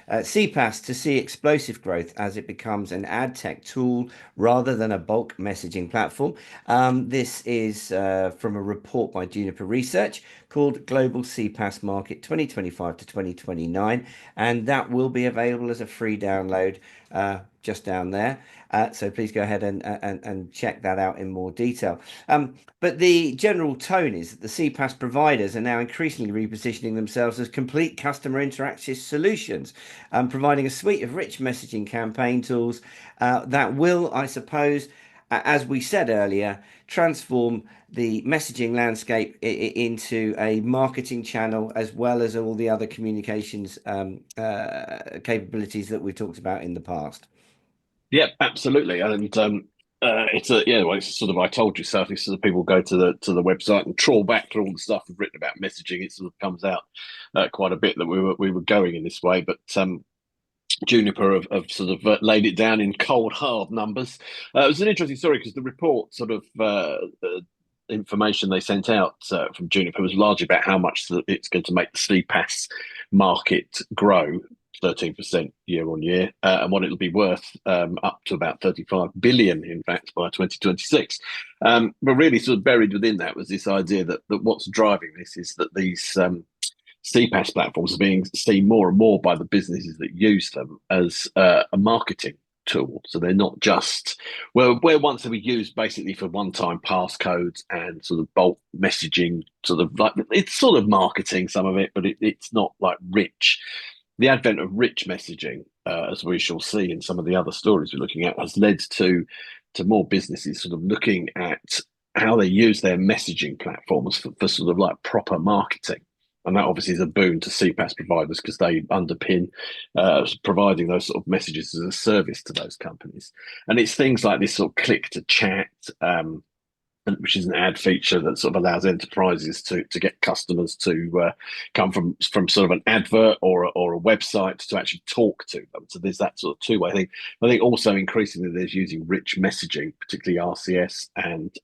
CPaaS to see explosive growth as it becomes an ad tech tool rather than a bulk messaging platform. This is from a report by Juniper Research called Global CPaaS Market 2025 to 2029, and that will be available as a free download just down there. So please go ahead and check that out in more detail. But the general tone is that the CPaaS providers are now increasingly repositioning themselves as complete customer interactive solutions, providing a suite of rich messaging campaign tools that will, I suppose, as we said earlier, transform the messaging landscape into a marketing channel as well as all the other communications capabilities that we've talked about in the past. Yeah, absolutely. And it's a yeah, well, it's sort of I told you so. If sort of people go to the website and trawl back through all the stuff we've written about messaging, it sort of comes out quite a bit that we were going in this way. But Juniper have sort of laid it down in cold, hard numbers. It was an interesting story because the report sort of information they sent out from Juniper was largely about how much it's going to make the CPaaS market grow. 13% year on year, and what it'll be worth up to about 35 billion, in fact, by 2026. But really, sort of buried within that was this idea that what's driving this is that these CPaaS platforms are being seen more and more by the businesses that use them as a marketing tool. So they're not just where once they were used basically for one-time passcodes and sort of bulk messaging, sort of like it's sort of marketing some of it, but it's not like rich. The advent of rich messaging, as we shall see in some of the other stories we're looking at, has led to more businesses sort of looking at how they use their messaging platforms for sort of like proper marketing. And that obviously is a boon to CPaaS providers because they underpin providing those sort of messages as a service to those companies. And it's things like this sort of click to chat, which is an ad feature that sort of allows enterprises to get customers to come from sort of an advert or a website to actually talk to them. So there's that sort of two-way thing. I think also increasingly there's using rich messaging, particularly RCS and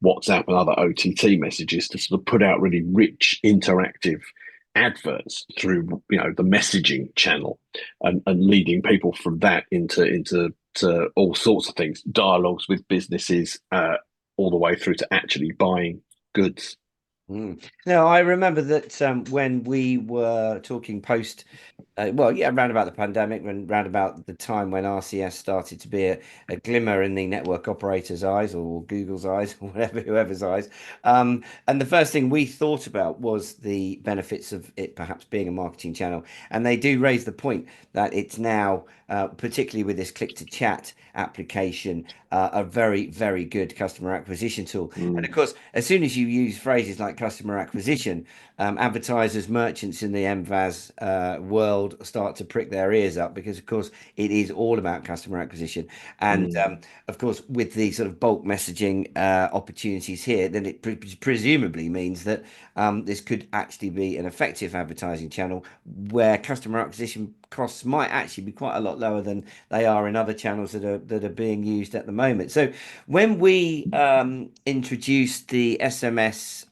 WhatsApp and other OTT messages to sort of put out really rich interactive adverts through the messaging channel and leading people from that into all sorts of things, dialogues with businesses, all the way through to actually buying goods. Now, I remember that when we were talking post, around about the pandemic, when round about the time when RCS started to be a glimmer in the network operator's eyes or Google's eyes or whatever, whoever's eyes. And the first thing we thought about was the benefits of it perhaps being a marketing channel. And they do raise the point that it's now, particularly with this click to chat application, a very, very good customer acquisition tool. And of course, as soon as you use phrases like customer acquisition, advertisers, merchants in the MVAS world start to prick their ears up because, of course, it is all about customer acquisition. And of course, with the sort of bulk messaging opportunities here, then it presumably means that this could actually be an effective advertising channel where customer acquisition costs might actually be quite a lot lower than they are in other channels that are being used at the moment. So when we introduced the SMS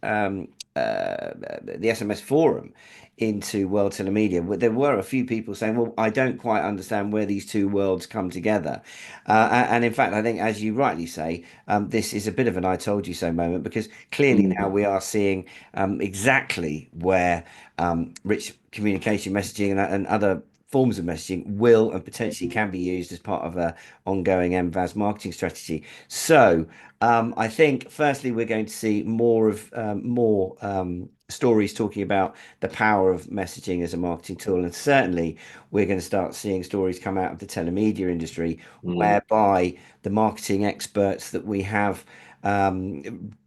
forum into World Telemedia, there were a few people saying, well, I don't quite understand where these two worlds come together. And in fact, I think, as you rightly say, this is a bit of an I told you so moment because clearly now we are seeing exactly where rich communication messaging and other forms of messaging will and potentially can be used as part of a ongoing MVAS marketing strategy. So I think firstly we're going to see more stories talking about the power of messaging as a marketing tool, and certainly we're going to start seeing stories come out of the telemedia industry whereby the marketing experts that we have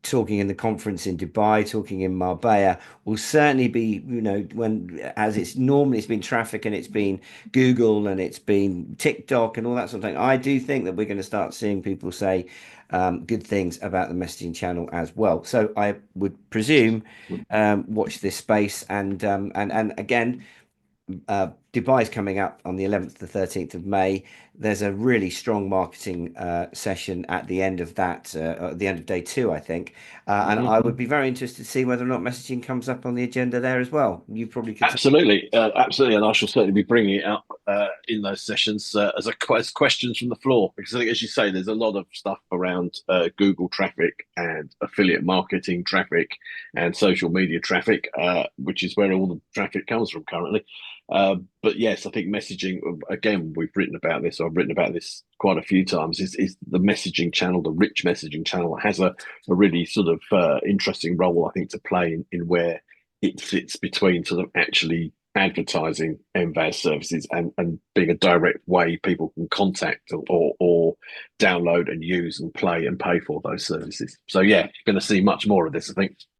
talking in the conference in Dubai, talking in Marbella, will certainly be, when as it's been traffic and it's been Google and it's been TikTok and all that sort of thing. I do think that we're going to start seeing people say good things about the messaging channel as well. So I would presume watch this space and again. Dubai's coming up on the 11th to 13th of May. There's a really strong marketing session at the end of that, at the end of day two, I think. And Mhm. I would be very interested to see whether or not messaging comes up on the agenda there as well. You probably could. Absolutely, absolutely, and I shall certainly be bringing it up in those sessions as questions from the floor, because I think, as you say, there's a lot of stuff around Google traffic and affiliate marketing traffic and social media traffic, which is where all the traffic comes from currently. But yes, I think messaging, again, we've written about this, or I've written about this quite a few times, is the messaging channel, the rich messaging channel, has a really sort of interesting role, I think, to play in where it sits between sort of actually advertising MVAS services and being a direct way people can contact or download and use and play and pay for those services. So yeah, you're going to see much more of this, I think.